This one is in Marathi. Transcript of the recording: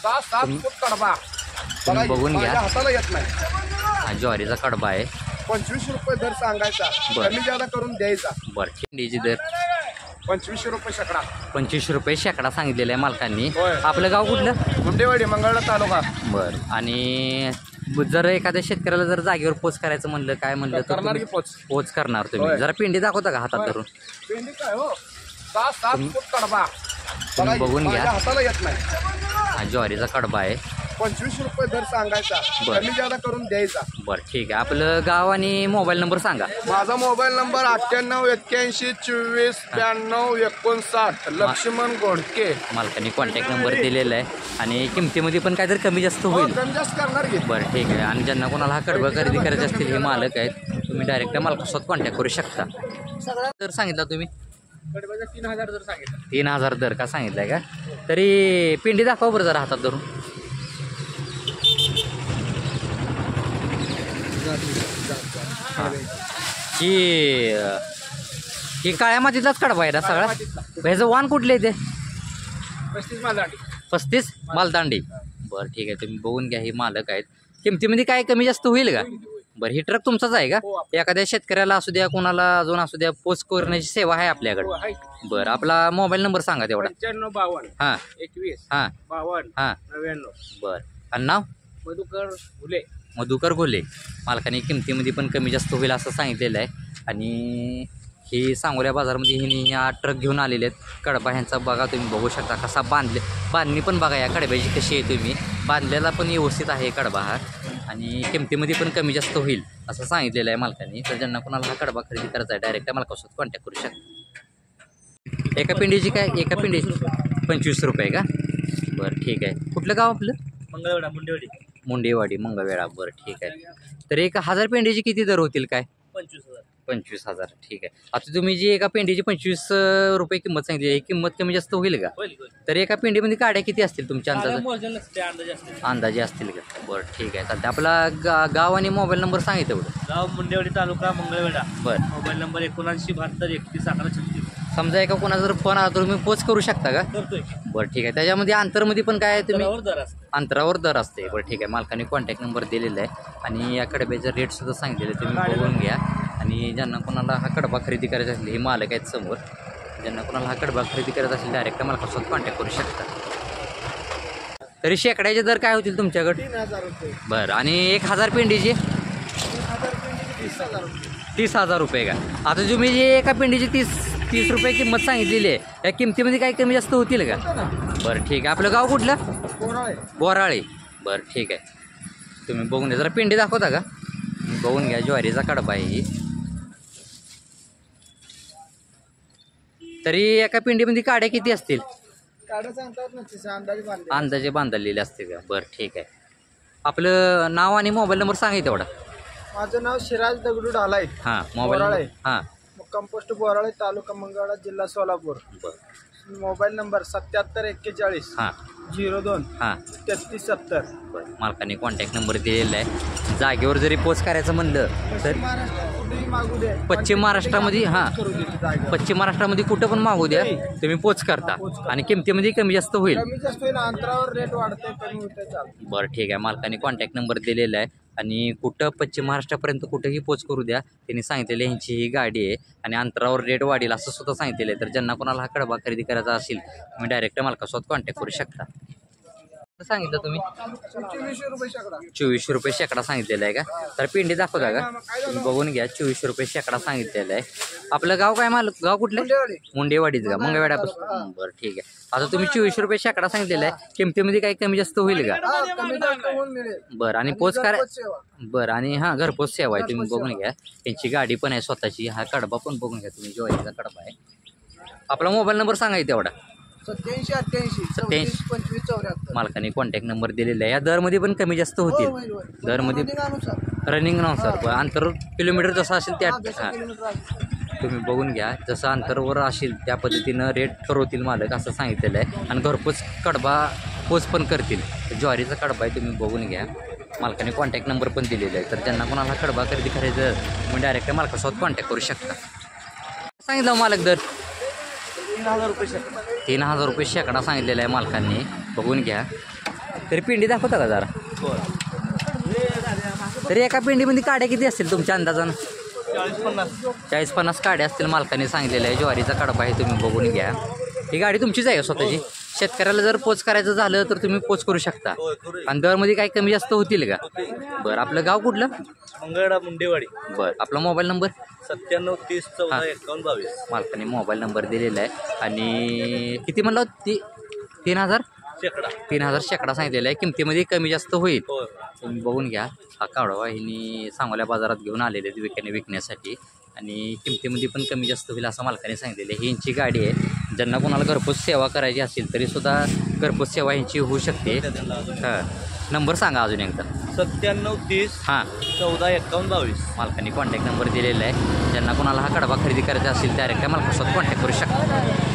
6-7 फूट कडबा तुम्ही बघून घ्या. हाताला येत नाही. हा ज्वारीचा कडबा आहे. 25 रुपये दर सांगायचा, बरं. कमी जादा करून द्यायचा. बरं भेंडीची दर 25 रुपये शेकडा. 25 रुपये शेकडा सांगितलेला आहे मालकांनी. होय. आपलं गाव कुठलं? मुंडेवाडी, मंगळवेढा तालुका. बरं. आणि जर एखाद्या शेतकऱ्याला जर जागेवर पोच करायचं म्हणलं काय म्हणलं तर करणार की तुम्ही पोच? पोच करणार तुम्ही. होय. जरा पेंडी दाखवता का हातात होय. धरून? भेंडी काय हो 6-7 फूट कडबा तुम्ही बघून घ्या. माझ्या हाताला येत नाही. हा ज्वारीचा कडबा आहे. 25 रुपये दर सांगायचा, बरं. कमी जादा करून द्यायचा. बरं ठीक आहे. आपलं गाव आणि मोबाईल नंबर सांगा. माझा मोबाईल नंबर 98-81-24-92-59. लक्ष्मण गोडके. मालकांनी कॉन्टॅक्ट नंबर दिलेला आहे आणि किमतीमध्ये पण काहीतरी कमी जास्त होईल. कमी जास्त करणार की. बरं ठीक आहे. आणि ज्यांना कोणाला हा कडबा खरेदी करायचे असतील हे मालक आहेत, तुम्ही डायरेक्ट मालकासोबत कॉन्टॅक्ट करू शकता. दर सांगितला तुम्ही? कडब्याचा 3000 जर सांगितलं. 3000 दर का सांगितलाय का? तरी पिंडी दाखवा बरं जरा हातात धरून. ही काळ्या मातीतलाच कडबा आहे ना सगळा? ह्याचं वाण कुठले आहे ते? 35 मालदांडी. 35 मालदांडी. बरं ठीक आहे. तुम्ही बघून घ्या. हे मालक आहेत. किमतीमध्ये काय कमी जास्त होईल का? बरं. ही ट्रक तुमचाच आहे का? एखाद्या शेतकऱ्याला असू द्या, कोणाला अजून असू द्या, पोच करण्याची सेवा आहे आपल्याकडे. बरं. आपला मोबाईल नंबर सांगा तेवढा. 95-52 हां 21 हां 52 हां 99. बरं. आणि नाव? मधुकर घुले. मधुकर घोले. मालकाने किमतीमध्ये पण कमी जास्त होईल असं सांगितलेलं आहे. आणि ही सांगोल्या बाजारामध्ये ही या ट्रक घेऊन आलेले आहेत. कडबा ह्यांचा बघा तुम्ही, बघू शकता कसा बांधणी पण बघा या कडब्याची कशी आहे. तुम्ही बांधलेला पण व्यवस्थित आहे कडबा हा. आणि किमतीमध्ये पण कमी जास्त होईल असं सांगितलेलं आहे मालकाने. तर ज्यांना कोणाला हा कडबा खरेदी करायचा आहे डायरेक्ट मालकासोबत कॉन्टॅक्ट करू शकता. एका पिंडीची काय? एका पिंडीची 25 रुपये का? बरं ठीक आहे. कुठलं गाव आपलं? मंगळवेढा, मुंडेवाडी. मुंडेवाडी, मंगळवेढा. बरं ठीक आहे. तर एक 1000 पेंडीची किती दर होतील काय? 25,000. 25,000. ठीक आहे. आता तुम्ही जी एका पेंडीची 25 रुपये किंमत सांगितली, ही किंमत कमी जास्त होईल का? तर एका पेंडीमध्ये काड्या किती असतील तुमच्या अंदाजे? अंदाजे असतील का? बरं ठीक आहे. चालतं. आपला गाव आणि मोबाईल नंबर सांगितलं एवढं. गाव मुंडेवाडी, तालुका मंगळवेढा. बरं. Mobile number 79-72-31-11-36. समजा एका कोणाचा जर फोन आला तर तुम्ही पोच करू शकता का? करतोय. बरं ठीक आहे. त्याच्यामध्ये अंतरमध्ये पण काय आहे तुम्ही? दर असतो. अंतरावर दर असते. बरं ठीक आहे. मालकाने कॉन्टॅक्ट नंबर दिलेला आहे आणि या कडब्याचा रेटसुद्धा सांगितलेलं आहे. तुम्ही बघून घ्या. आणि ज्यांना कोणाला हा कडबा खरेदी करायचा असेल, हे मालक आहेत समोर, ज्यांना कोणाला हा कडबा खरेदी करायचा असेल डायरेक्ट मालकासोबत कॉन्टॅक्ट करू शकता. तरी शेकड्याचे दर काय होतील तुमच्याकडे? 3000 रुपये. बरं. आणि 1000 पेंडीचे? 30,000 रुपये. 30,000 रुपये का? आता तुम्ही जे एका पेंडीची 30 रुपये किंमत सांगितलेली आहे, या किमतीमध्ये काही कमी जास्त होतील का? बरं ठीक आहे. आपलं गाव कुठलं? बोराळे. बरं ठीक आहे. तुम्ही बघून घ्या. जरा पेंडी दाखवता का? बघून घ्या. ज्वारीचा कडबा आहे ही. तरी एका पिंडीमध्ये काड्या किती असतील? अंदाजे बांधलेले असतील का? बरं ठीक आहे. आपलं नाव आणि मोबाईल नंबर सांगा तेवढा. माझं नाव शिराज दगडू ढालाय. हां मोबाईल बोराळे. हां कंपोस्ट बोराळे, तालुका मंगळवेढा, जिल्हा सोलापूर. बरं. मोबाईल नंबर 7741 हां 02 हां 3370. बरं. मालकाने कॉन्टॅक्ट नंबर दिलेला आहे. जागेवर जरी पोच करायचं म्हणलं तर मागू दे. पश्चिम महाराष्ट्रामध्ये हां पश्चिम महाराष्ट्रामध्ये कुठं पण मागू द्या, तुम्ही पोच करता आणि किमतीमध्ये कमी जास्त होईल. कमी जास्त होईल. अंतरावर रेट वाढते, कमी होते, चालतं. बरं ठीक आहे. मालकाने कॉन्टॅक्ट नंबर दिलेला आहे आणि कुठं पश्चिम महाराष्ट्रापर्यंत कुठंही पोच करू द्या, त्यांनी सांगितलेलं ह्यांची ही गाडी आहे आणि अंतरावर रेट वाढेल असं सुद्धा सांगितलेलं आहे. तर ज्यांना कोणाला हा कडबा खरेदी करायचा असेल तुम्ही डायरेक्ट मालकासोबत कॉन्टॅक्ट करू शकता. सांगितलं तुम्ही? 24 रुपये शेकडा. 24 रुपये शेकडा सांगितलेला आहे का? तर पिंडी दाखवता का? तुम्ही बघून घ्या. 24 रुपये शेकडा सांगितलेलं आहे. आपलं गाव काय? गाव कुठलं? मुंडेवाडीच का? मंगळवेढ्यापासून. बरं ठीक आहे. आता तुम्ही 24 रुपये शेकडा सांगितलेला आहे. किमतीमध्ये काही कमी जास्त होईल का? बरं. आणि पोच करा. बरं. आणि हां घरपोच सेवा आहे. तुम्ही बघून घ्या. त्यांची गाडी पण आहे स्वतःची. हा कडबा पण बघून घ्या तुम्ही. ज्वारीचा कडबा आहे. आपला मोबाईल नंबर सांगायचा तेवढा. 87-88-25-74. मालकाने कॉन्टॅक्ट नंबर दिलेला आहे. या दरमध्ये पण कमी जास्त होतील. दरमध्ये रनिंग नुसार अंतर किलोमीटर जसं असेल त्या हां तुम्ही बघून घ्या. जसं अंतरावर असेल त्या पद्धतीनं रेट ठरवतील मालक असं सांगितलेलं आहे. आणि घरपोच कडबा पोच पण करतील. ज्वारीचा कडबा आहे. तुम्ही बघून घ्या. मालकाने कॉन्टॅक्ट नंबर पण दिलेला आहे. तर ज्यांना कोणाला कडबा खरेदी करायचं तुम्ही डायरेक्ट मालकासोबत कॉन्टॅक्ट करू शकता. सांगितलं मालक दर? 3000 रुपये शेकडा. 3000 रुपये शेकडा सांगितलेला आहे मालकांनी. बघून घ्या. तरी पिंडी दाखवता का जरा? तरी एका पिंडीमध्ये काड्या किती असतील तुमच्या अंदाजानं? 40-50 काड्या असतील मालकाने सांगितलेलं आहे. ज्वारीचा कडबा आहे, तुम्ही बघून घ्या. ही गाडी तुमचीच आहे स्वतःची? शेतकऱ्याला जर पोच करायचं झालं तर तुम्ही पोच करू शकता. आणि दरमध्ये काही कमी जास्त होतील का? बरं, आपलं गाव कुठलं? मंगळा मुंडेवाडी. बरं, आपला मोबाईल नंबर? 97 30 14 51 22. मालकाने मोबाईल नंबर दिलेला आहे. आणि किती म्हणलं 3000? शेकडा. 3000 शेकडा सांगितलेला आहे. किमतीमध्ये कमी जास्त होईल, होय. तुम्ही बघून घ्या. हा काढवा हिनी सांगोल्या बाजारात घेऊन आलेले आहेत विकण्यासाठी. आणि किमतीमध्ये पण कमी जास्त होईल असं मालकाने सांगितलेलं आहे. ही यांची गाडी आहे. ज्यांना कोणाला घरपोच सेवा करायची असेल तरीसुद्धा घरपोच सेवा यांची होऊ शकते. हां, नंबर सांगा अजून एकदा. 97 30 हां, 14 51 22. मालकाने कॉन्टॅक्ट नंबर दिलेला आहे. ज्यांना कोणाला हा कडबा खरेदी करायचा असेल त्या मालकासोबत कॉन्टॅक्ट करू शकता.